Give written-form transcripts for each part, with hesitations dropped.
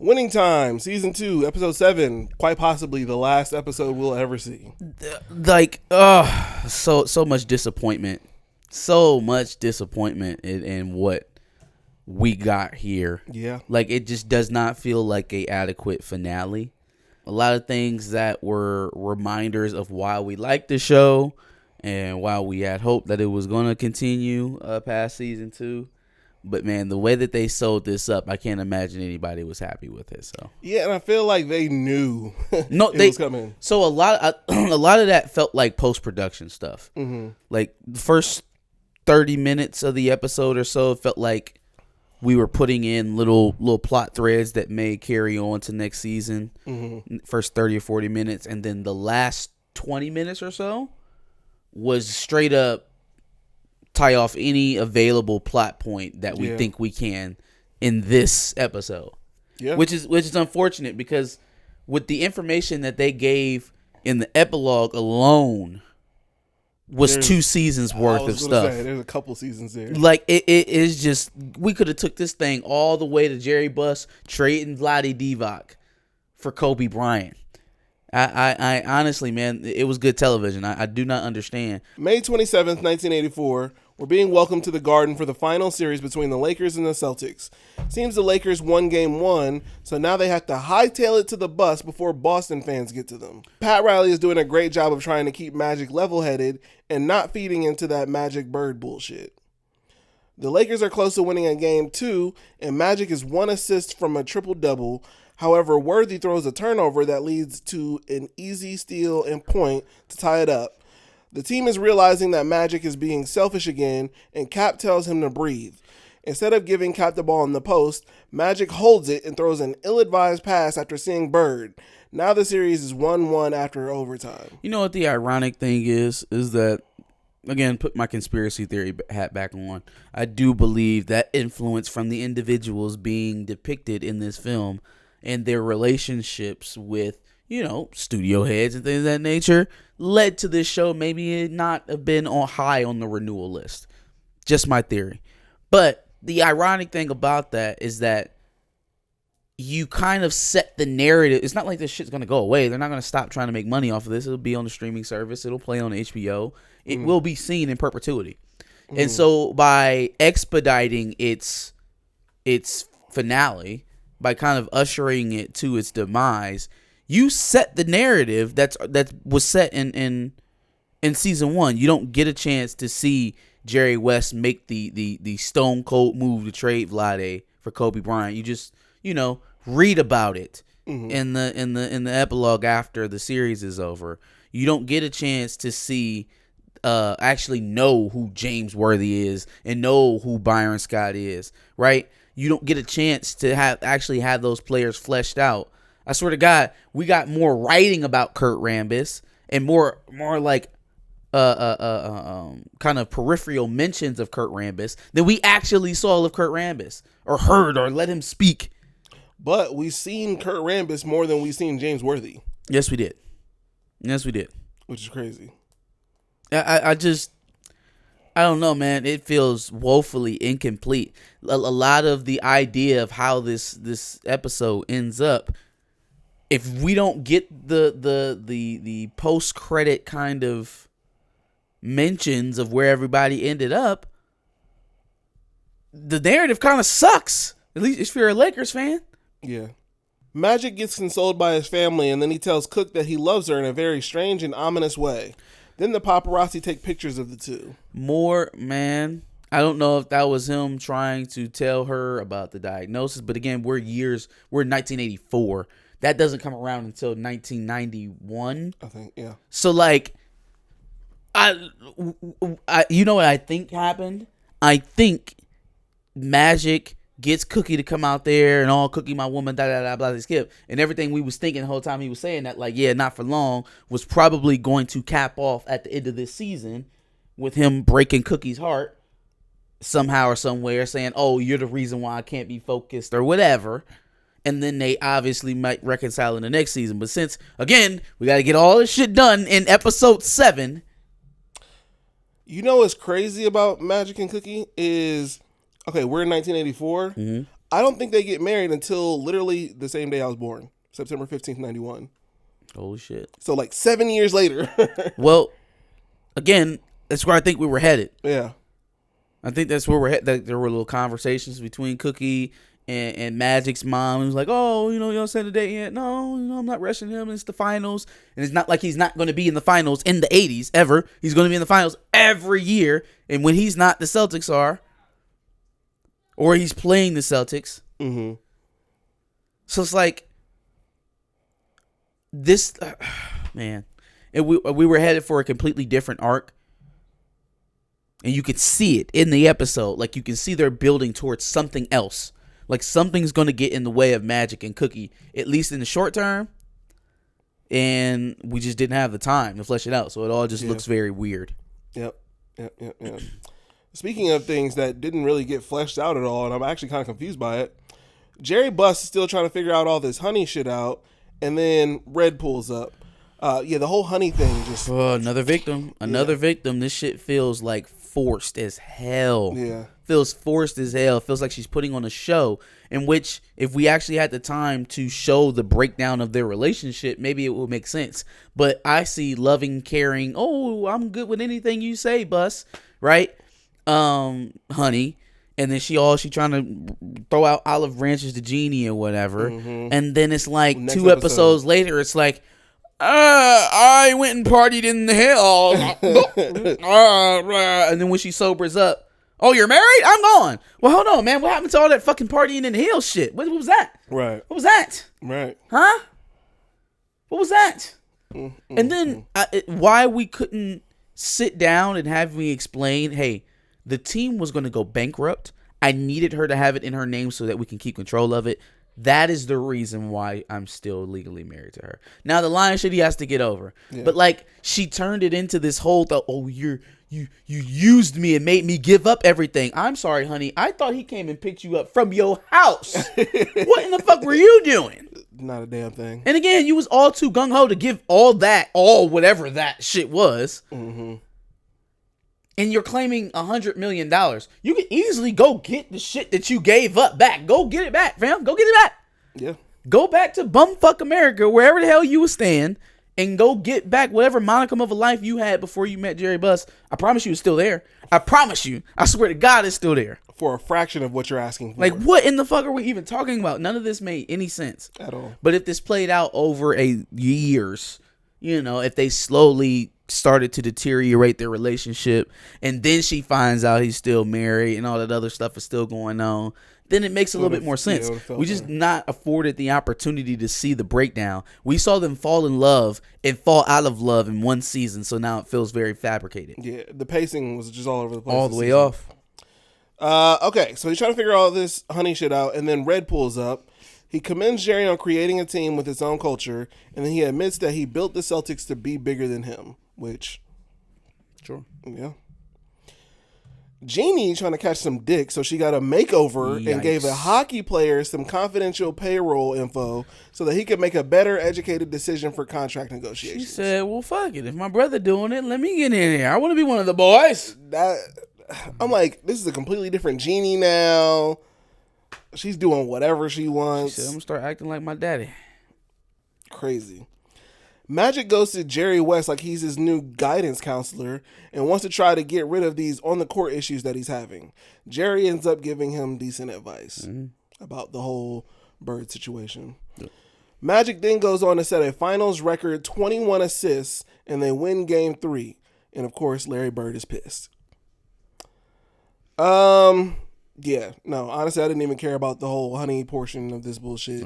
Winning Time, Season 2, Episode 7, quite possibly the last episode we'll ever see. So much disappointment. So much disappointment in what we got here. Yeah. Like, it just does not feel like a adequate finale. A lot of things that were reminders of why we liked the show and why we had hope that it was going to continue past Season 2. But, man, the way that they sold this up, I can't imagine anybody was happy with it. So yeah, and I feel like they knew it was coming. So a lot of that felt like post-production stuff. Mm-hmm. Like, the first 30 minutes of the episode or so, it felt like we were putting in little plot threads that may carry on to next season. Mm-hmm. First 30 or 40 minutes. And then the last 20 minutes or so was straight up tie off any available plot point that we think we can in this episode. Yeah. Which is unfortunate, because with the information that they gave in the epilogue alone was 2 seasons worth of stuff. There's a couple seasons there. Like, it is just, we could have took this thing all the way to Jerry Buss trading Vlade Divac for Kobe Bryant. I honestly, man, it was good television. I do not understand. May 27th, 1984, we're being welcomed to the Garden for the final series between the Lakers and the Celtics. Seems the Lakers won Game 1, so now they have to hightail it to the bus before Boston fans get to them. Pat Riley is doing a great job of trying to keep Magic level-headed and not feeding into that Magic Bird bullshit. The Lakers are close to winning a Game 2, and Magic is 1 assist from a triple-double. However, Worthy throws a turnover that leads to an easy steal and point to tie it up. The team is realizing that Magic is being selfish again, and Cap tells him to breathe. Instead of giving Cap the ball in the post, Magic holds it and throws an ill-advised pass after seeing Bird. Now the series is 1-1 after overtime. You know what the ironic thing is that, again, put my conspiracy theory hat back on. I do believe that influence from the individuals being depicted in this film and their relationships with, studio heads and things of that nature led to this show maybe not have been on high on the renewal list. Just my theory. But the ironic thing about that is that you kind of set the narrative. It's not like this shit's going to go away. They're not going to stop trying to make money off of this. It'll be on the streaming service. It'll play on HBO. It will be seen in perpetuity. And so by expediting its finale, by kind of ushering it to its demise, you set the narrative that was set in season 1. You don't get a chance to see Jerry West make the stone cold move to trade Vlade for Kobe Bryant. You just read about it in the epilogue after the series is over. You don't get a chance to see actually know who James Worthy is and know who Byron Scott is, right? You don't get a chance to have those players fleshed out. I swear to God, we got more writing about Kurt Rambis and more like kind of peripheral mentions of Kurt Rambis than we actually saw of Kurt Rambis or heard or let him speak. But we've seen Kurt Rambis more than we've seen James Worthy. Yes, we did. Which is crazy. I don't know, man. It feels woefully incomplete. A lot of the idea of how this episode ends up, if we don't get the post credit kind of mentions of where everybody ended up, the narrative kind of sucks. At least if you're a Lakers fan. Yeah. Magic gets consoled by his family, and then he tells Cook that he loves her in a very strange and ominous way. Then the paparazzi take pictures of the two. Man, I don't know if that was him trying to tell her about the diagnosis, but again, we're in 1984. That doesn't come around until 1991. I think, yeah. So, like, you know what I think happened? I think Magic gets Cookie to come out there and all Cookie my woman, blah, skip. And everything we was thinking the whole time he was saying that, like, yeah, not for long, was probably going to cap off at the end of this season with him breaking Cookie's heart somehow or somewhere, saying, oh, you're the reason why I can't be focused or whatever. And then they obviously might reconcile in the next season. But since, again, we got to get all this shit done in episode 7. You know what's crazy about Magic and Cookie is, okay, we're in 1984. I don't think they get married until literally the same day I was born, September 15th, 91. Holy shit. So like 7 years later. Well, again, that's where I think we were headed. Yeah. I think that's where we're headed. There were little conversations between Cookie and Magic's mom. It was like, oh, you don't set a date yet. No, I'm not rushing him. It's the finals. And it's not like he's not going to be in the finals in the 80s ever. He's going to be in the finals every year. And when he's not, the Celtics are. Or he's playing the Celtics. Mm-hmm. So it's like, this, man. And we were headed for a completely different arc. And you could see it in the episode. Like, you can see they're building towards something else. Like, something's going to get in the way of Magic and Cookie, at least in the short term. And we just didn't have the time to flesh it out. So it all just looks very weird. Yep. Speaking of things that didn't really get fleshed out at all, and I'm actually kind of confused by it, Jerry Buss is still trying to figure out all this honey shit out, and then Red pulls up. The whole honey thing just... another victim. Another victim. This shit feels like forced as hell. Yeah. Feels forced as hell. Feels like she's putting on a show in which, if we actually had the time to show the breakdown of their relationship, maybe it would make sense. But I see loving, caring, oh, I'm good with anything you say, Buss, right? Honey. And then she trying to throw out olive branches to Jeannie or whatever. Mm-hmm. And then it's like next 2 episodes later, it's like, I went and partied in the hills. And then when she sobers up, oh, you're married? I'm gone. Well, hold on, man. What happened to all that fucking partying in the hills shit? What was that? Right. What was that? Right. Huh? What was that? Mm-hmm. And then why we couldn't sit down and have me explain, hey, the team was going to go bankrupt. I needed her to have it in her name so that we can keep control of it. That is the reason why I'm still legally married to her. Now, the lying shit he has to get over. Yeah. But, like, she turned it into this whole, you used me and made me give up everything. I'm sorry, honey. I thought he came and picked you up from your house. What in the fuck were you doing? Not a damn thing. And again, you was all too gung-ho to give whatever that shit was. Mm-hmm. And you're claiming $100 million. You can easily go get the shit that you gave up back. Go get it back, fam. Go get it back. Yeah. Go back to bumfuck America, wherever the hell you was staying, and go get back whatever monicum of a life you had before you met Jerry Buss. I promise you it's still there. I promise you. I swear to God it's still there. For a fraction of what you're asking for. Like, what in the fuck are we even talking about? None of this made any sense. At all. But if this played out over years, if they slowly started to deteriorate their relationship, and then she finds out he's still married and all that other stuff is still going on, then it makes a little bit more sense. We just not afforded the opportunity to see the breakdown. We saw them fall in love and fall out of love in one season, so now it feels very fabricated. Yeah, the pacing was just all over the place. All the way off. Okay, so he's trying to figure all this honey shit out, and then Red pulls up. He commends Jerry on creating a team with its own culture, and then he admits that he built the Celtics to be bigger than him, which... Sure. Yeah. Jeannie trying to catch some dick, so she got a makeover and gave a hockey player some confidential payroll info so that he could make a better educated decision for contract negotiations. She said, well, fuck it. If my brother doing it, let me get in here. I want to be one of the boys. I'm like, this is a completely different Jeannie now. She's doing whatever she wants. She said, I'm going to start acting like my daddy. Crazy. Magic goes to Jerry West like he's his new guidance counselor and wants to try to get rid of these on-the-court issues that he's having. Jerry ends up giving him decent advice about the whole Bird situation. Yep. Magic then goes on to set a finals record 21 assists, and they win Game 3. And, of course, Larry Bird is pissed. Yeah, no, honestly, I didn't even care about the whole honey portion of this bullshit.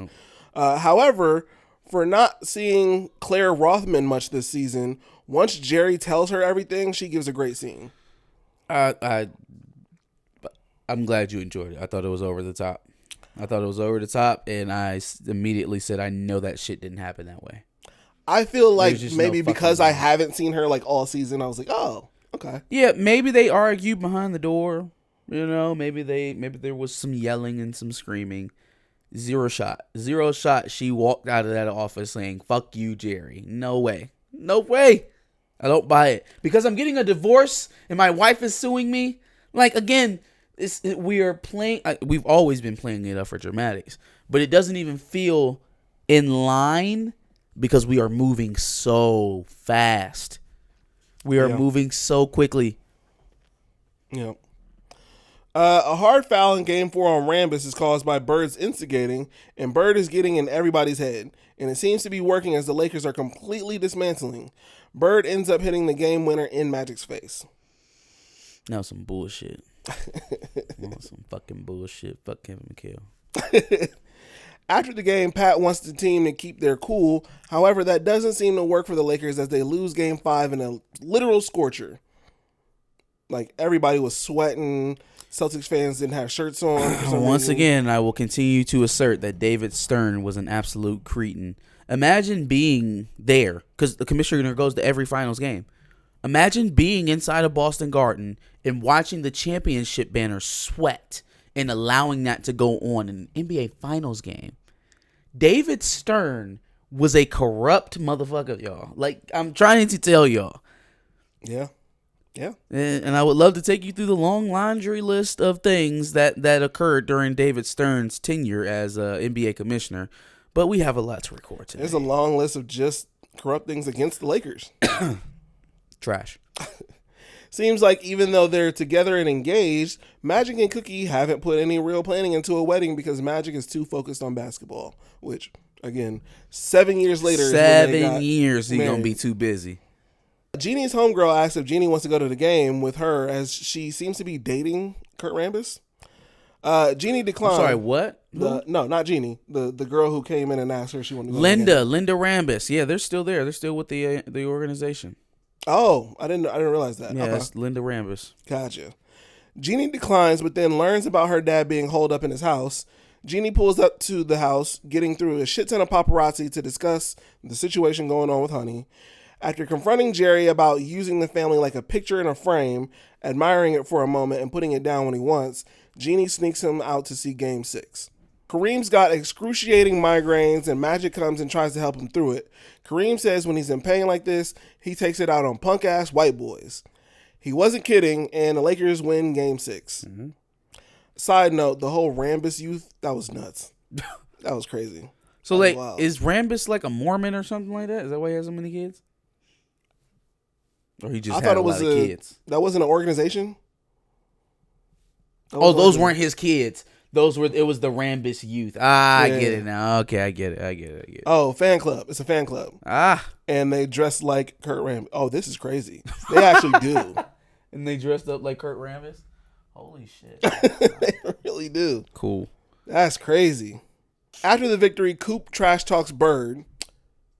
However, for not seeing Claire Rothman much this season, once Jerry tells her everything, she gives a great scene. I'm glad you enjoyed it. I thought it was over the top. And I immediately said, I know that shit didn't happen that way. I feel like maybe because I haven't seen her like all season, I was like, oh, okay. Yeah, maybe they argued behind the door. Maybe there was some yelling and some screaming. Zero shot. She walked out of that office saying, fuck you, Jerry. No way. I don't buy it. Because I'm getting a divorce and my wife is suing me. Like, again, We are playing. We've always been playing it up for dramatics, but it doesn't even feel in line because we are moving so fast. We are moving so quickly. Yeah. A hard foul in Game 4 on Rambus is caused by Bird's instigating, and Bird is getting in everybody's head, and it seems to be working as the Lakers are completely dismantling. Bird ends up hitting the game winner in Magic's face. Now some bullshit. Some fucking bullshit. Fuck Kevin McHale. After the game, Pat wants the team to keep their cool. However, that doesn't seem to work for the Lakers as they lose Game 5 in a literal scorcher. Like, everybody was sweating. Celtics fans didn't have shirts on. Once again, I will continue to assert that David Stern was an absolute cretin. Imagine being there, because the commissioner goes to every finals game. Imagine being inside of Boston Garden and watching the championship banner sweat and allowing that to go on in an NBA Finals game. David Stern was a corrupt motherfucker, y'all. Like, I'm trying to tell y'all. Yeah. Yeah. And I would love to take you through the long laundry list of things that occurred during David Stern's tenure as NBA commissioner. But we have a lot to record today. There's a long list of just corrupt things against the Lakers. Trash. Seems like even though they're together and engaged, Magic and Cookie haven't put any real planning into a wedding because Magic is too focused on basketball. Which, again, 7 years later. 7 years he's going to be too busy. Jeannie's homegirl asks if Jeannie wants to go to the game with her as she seems to be dating Kurt Rambis. Jeannie declined. I'm sorry, what? No, not Jeannie. The girl who came in and asked her if she wanted to go Linda to the game. Rambis. Yeah, they're still there. They're still with the organization. Oh, I didn't realize that. Yeah, that's Linda Rambis. Gotcha. Jeannie declines, but then learns about her dad being holed up in his house. Jeannie pulls up to the house, getting through a shit ton of paparazzi to discuss the situation going on with Honey. After confronting Jerry about using the family like a picture in a frame, admiring it for a moment and putting it down when he wants, Jeannie sneaks him out to see Game 6. Kareem's got excruciating migraines and Magic comes and tries to help him through it. Kareem says when he's in pain like this, he takes it out on punk-ass white boys. He wasn't kidding, and the Lakers win Game 6. Mm-hmm. Side note, the whole Rambis youth, that was nuts. That was crazy. So, like, is Rambis like a Mormon or something like that? Is that why he has so many kids? Or he just had a lot of kids? That wasn't an organization? Those weren't his kids. It was the Rambis youth. I get it now. Okay, I get it. Oh, fan club. It's a fan club. And they dress like Kurt Rambis. Oh, this is crazy. They actually do. And they dressed up like Kurt Rambis? Holy shit. They really do. Cool. That's crazy. After the victory, Coop trash talks Bird.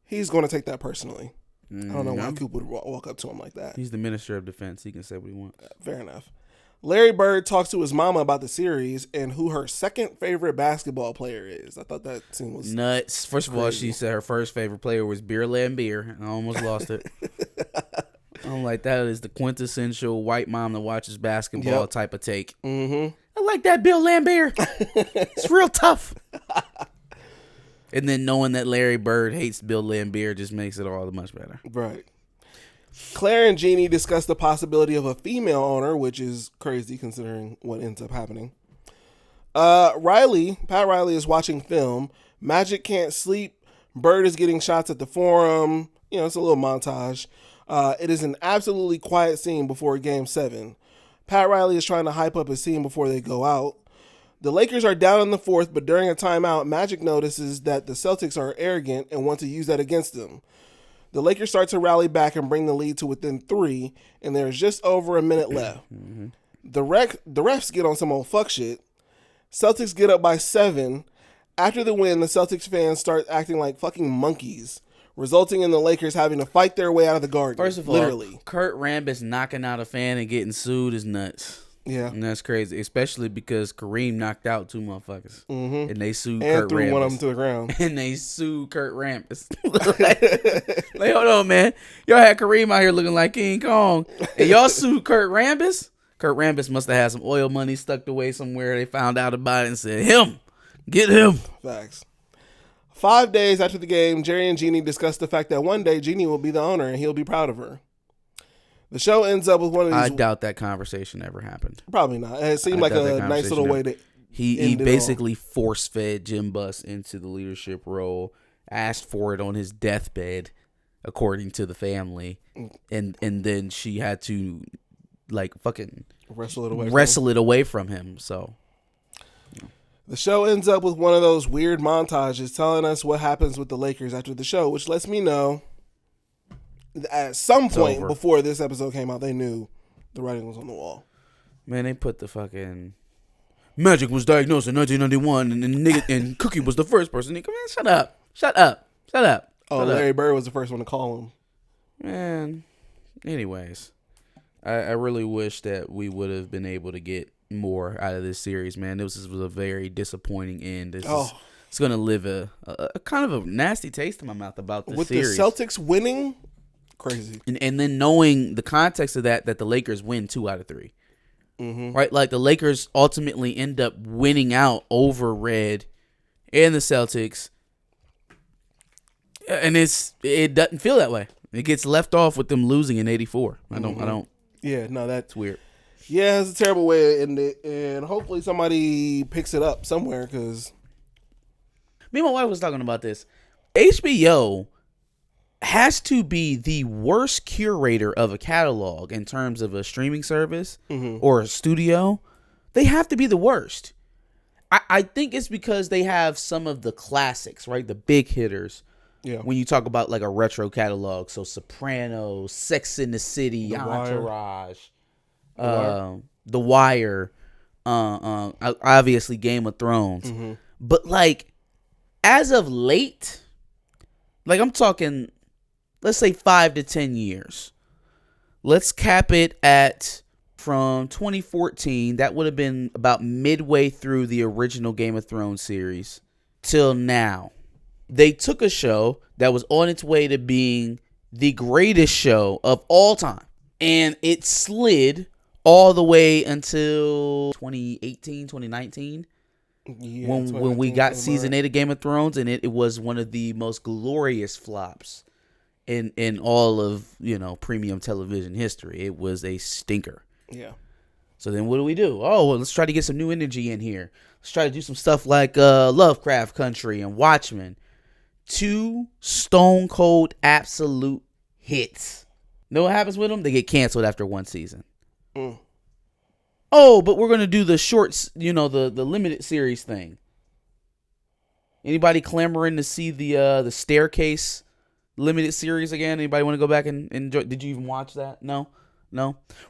He's going to take that personally. I don't know why Coop would walk up to him like that. He's the Minister of Defense. He can say what he wants. Fair enough. Larry Bird talks to his mama about the series and who her second favorite basketball player is. I thought that scene was nuts. First of all, she said her first favorite player was Beer Lambier. I almost lost it. I'm like, that is the quintessential white mom that watches basketball type of take. Mm-hmm. I like that Bill Lambier. It's real tough. And then knowing that Larry Bird hates Bill Lambier just makes it all the much better. Right. Claire and Jeannie discuss the possibility of a female owner, which is crazy considering what ends up happening. Pat Riley is watching film. Magic can't sleep. Bird is getting shots at the Forum. It's a little montage. It is an absolutely quiet scene before Game 7. Pat Riley is trying to hype up his scene before they go out. The Lakers are down in the fourth, but during a timeout, Magic notices that the Celtics are arrogant and want to use that against them. The Lakers start to rally back and bring the lead to within 3, and there's just over a minute left. Mm-hmm. The refs get on some old fuck shit. Celtics get up by 7. After the win, the Celtics fans start acting like fucking monkeys, resulting in the Lakers having to fight their way out of the Garden. First of all, Kurt Rambis knocking out a fan and getting sued is nuts. Yeah. And that's crazy, especially because Kareem knocked out 2 motherfuckers. Mm-hmm. And they sued Kurt Rambis. And threw one of them to the ground. And they sued Kurt Rambis. like, hold on, man. Y'all had Kareem out here looking like King Kong. And y'all sued Kurt Rambis? Kurt Rambis must have had some oil money stuck away somewhere. They found out about it and said, him. Get him. Facts. 5 days after the game, Jerry and Jeannie discuss the fact that one day Jeannie will be the owner and he'll be proud of her. The show ends up with one of these. I doubt that conversation ever happened. Probably not. It seemed like a nice little way to. He basically force fed Jim Buss into the leadership role, asked for it on his deathbed, according to the family, and then she had to like fucking wrestle it away from him. So the show ends up with one of those weird montages telling us what happens with the Lakers after the show, which lets me know that at some point before this episode came out, they knew the writing was on the wall. Man, they put the fucking Magic was diagnosed in 1991, and Cookie was the first person. Come on, shut up. Oh, Larry Bird was the first one to call him. Man, anyways, I really wish that we would have been able to get more out of this series, man. This was a very disappointing end. It's going to live a kind of a nasty taste in my mouth about this series. With the Celtics winning, crazy. And then knowing the context of that the Lakers win 2 out of 3. Mm-hmm. Right? Like the Lakers ultimately end up winning out over Red and the Celtics. And it doesn't feel that way. It gets left off with them losing in 84. I don't. Yeah, no, that's weird. Yeah, it's a terrible way to end it, and hopefully somebody picks it up somewhere. Because me and my wife was talking about this. HBO has to be the worst curator of a catalog in terms of a streaming service or a studio. They have to be the worst. I think it's because they have some of the classics, right? The big hitters. Yeah. When you talk about like a retro catalog, so Sopranos, Sex and the City, Entourage, The Wire, obviously Game of Thrones. Mm-hmm. But like, as of late, like I'm talking, let's say 5 to 10 years. Let's cap it at from 2014. That would have been about midway through the original Game of Thrones series till now. They took a show that was on its way to being the greatest show of all time, and it slid all the way until 2018, 2019, when we got season 8 of Game of Thrones, and it was one of the most glorious flops in all of premium television history. It was a stinker. Yeah. So then what do? Oh, well, let's try to get some new energy in here. Let's try to do some stuff like Lovecraft Country and Watchmen. 2 stone cold absolute hits. Know what happens with them? They get canceled after 1 season. Oh, but we're going to do the shorts, the limited series thing. Anybody clamoring to see the Staircase limited series again? Anybody want to go back and enjoy? Did you even watch that? No.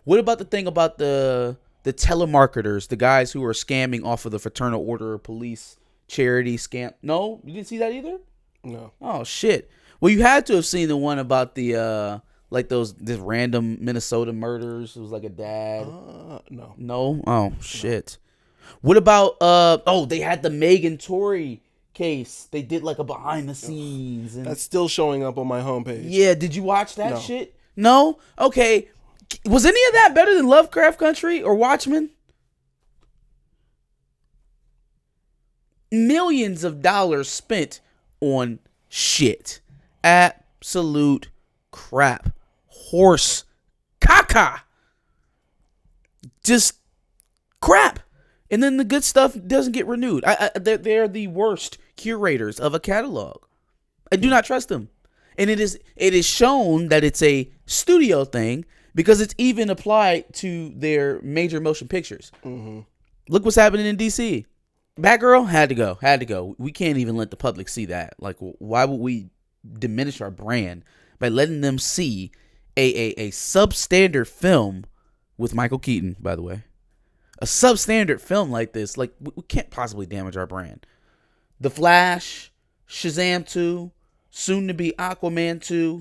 What about the thing about the telemarketers, the guys who are scamming off of the Fraternal Order of Police charity scam? No, you didn't see that either? No. Oh shit. Well, you had to have seen the one about the this random Minnesota murders. It was like a dad. No. No? Oh shit. No. What about they had the Megan Tory case. They did like a behind the scenes. And that's still showing up on my homepage. Yeah, did you watch that shit? No? Okay. Was any of that better than Lovecraft Country or Watchmen? Millions of dollars spent on shit. Absolute crap. Horse caca. Just crap. And then the good stuff doesn't get renewed. They're the worst curators of a catalog. I do not trust them. And it is shown that it's a studio thing because it's even applied to their major motion pictures. Mm-hmm. Look what's happening in DC. Batgirl had to go. We can't even let the public see that. Like, why would we diminish our brand by letting them see a substandard film with Michael Keaton, by the way? A substandard film like this, like, we can't possibly damage our brand. The Flash, Shazam 2, soon to be Aquaman 2,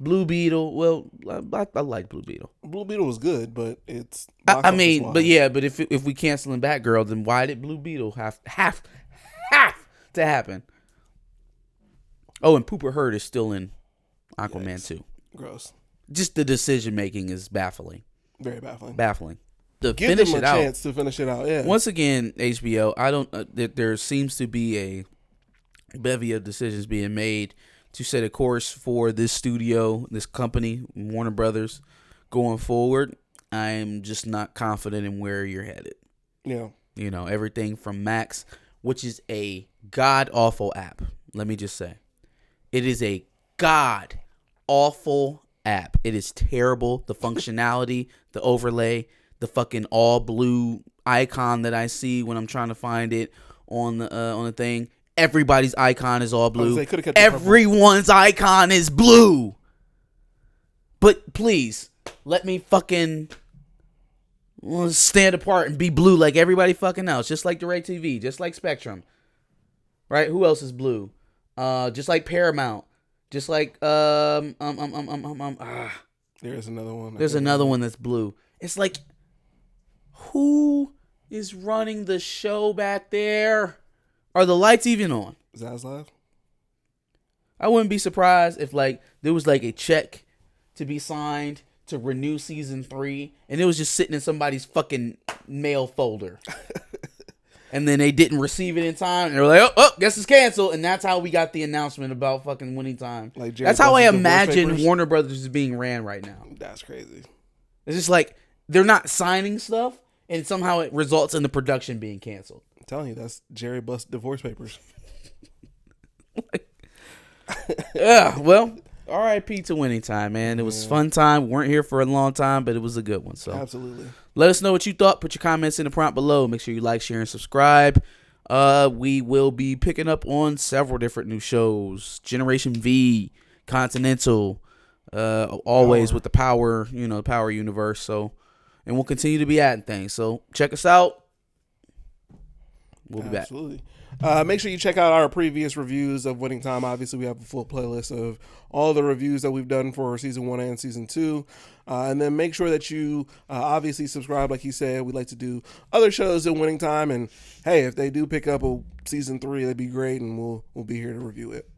Blue Beetle. Well, I like Blue Beetle. Blue Beetle was good, but it's. But if we canceling Batgirl, then why did Blue Beetle have to happen? Oh, and Pooper Heard is still in Aquaman 2. Gross. Just the decision making is baffling. Very baffling. Give them a chance to finish it out. Yeah. Once again, HBO, I don't. There seems to be a bevy of decisions being made to set a course for this studio, this company, Warner Brothers, going forward, I'm just not confident in where you're headed. Yeah. You know, everything from Max, which is a god-awful app. Let me just say. It is a god-awful app. It is terrible. The functionality, the overlay, the fucking all-blue icon that I see when I'm trying to find it on the thing. Everybody's icon is all blue. Everyone's icon is blue. But please, let me fucking stand apart and be blue like everybody fucking else. Just like DirecTV, just like Spectrum. Right? Who else is blue? Just like Paramount. Just like There's another one. There's another one that's blue. It's like, who is running the show back there? Are the lights even on? Zaslav? I wouldn't be surprised if like there was like a check to be signed to renew season 3, and it was just sitting in somebody's fucking mail folder. And then they didn't receive it in time, and they were like, oh, guess it's canceled. And that's how we got the announcement about fucking winning time. Like that's how I imagine Warner Brothers is being ran right now. That's crazy. It's just like they're not signing stuff, and somehow it results in the production being canceled. I'm telling you, that's Jerry Bust divorce papers. Yeah, well, R.I.P. to winning time, man. It was fun time. We weren't here for a long time, but it was a good one. So absolutely. Let us know what you thought. Put your comments in the prompt below. Make sure you like, share, and subscribe. We will be picking up on several different new shows. Generation V, Continental, always with the Power, Power universe. So, and we'll continue to be adding things. So check us out. We'll be back. Absolutely. Make sure you check out our previous reviews of Winning Time. Obviously, we have a full playlist of all the reviews that we've done for season 1 and season 2. And then make sure that you obviously subscribe. Like he said, we like to do other shows in Winning Time. And hey, if they do pick up a season 3, that'd be great, and we'll be here to review it.